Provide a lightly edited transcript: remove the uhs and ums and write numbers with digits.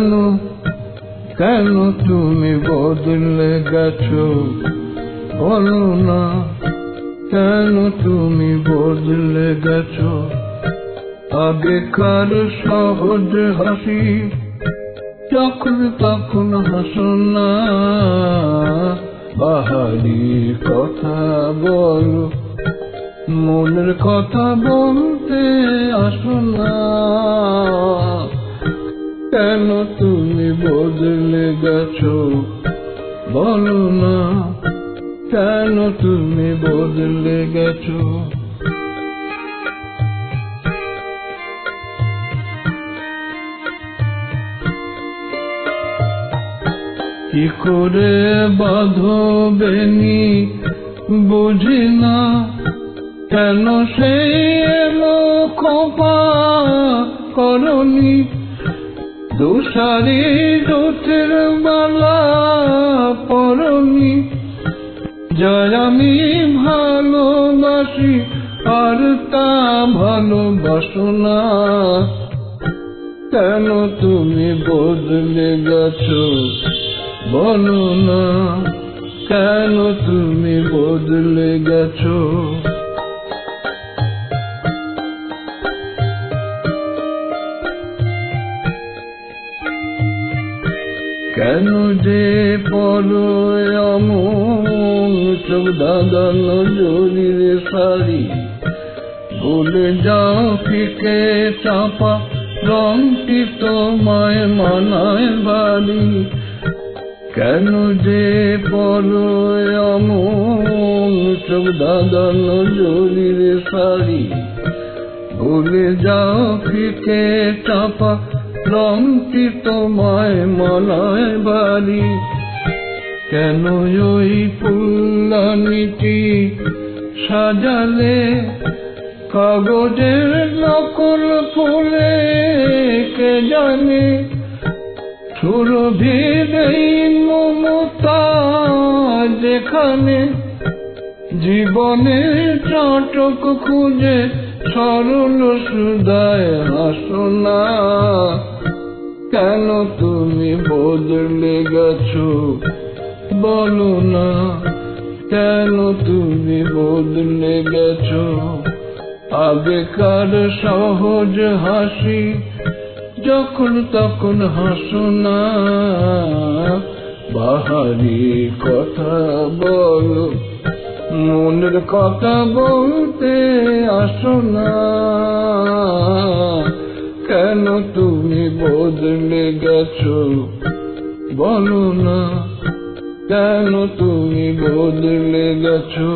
কেন কেন তুমি বদলে গেছো বলো না, কেন তুমি বদলে গেছো। আগেকার সহজ হাসি যখন তখন হাসো না, বাহারি কথা বলো, মনের কথা বলতে আসো না। কেন তুমি বদলে গেছো বলো না, কেন তুমি বদলে গেছো। কি করে বাঁধবেনি বুঝি না, কেন সে খোপা করনি, দুসারি জোটের মালা পরনি। যাই আমি ভালোবাসি আর তা ভালোবাসো না, কেন তুমি বদলে গেছো বলো না, কেন তুমি বদলে গেছো। কেন যে পরো এমন চোখ দাঁড়ানো জরির শাড়ি, ভুলে যাও ফিকে চাপা রংটি তোমায় মানায় বাড়ি। কেন যে পরো এমন চোখ দাঁড়ানো জরির শাড়ি, ভুলে যাও ফিকে চাপা রংটি তোমায় মানায় বাড়ি। কেন ওই ফুলদানিটি সাজালে কাগজের নকল ফুলে, কে জানে সুরভির মমতা যেখানে, জীবনের চাটক খুঁজে সরল সুদায় হাসো না, কেন তুমি বদলে গেছো বলো না, কেন তুমি বদলে গেছো। আগেকার সহজ হাসি যখন তখন হাসো না, বাহারি কথা বলো, মনের কথা বলতে আসো না। কেন তুমি বদলে গেছো বলো না, কেন তুমি বদলে গেছো।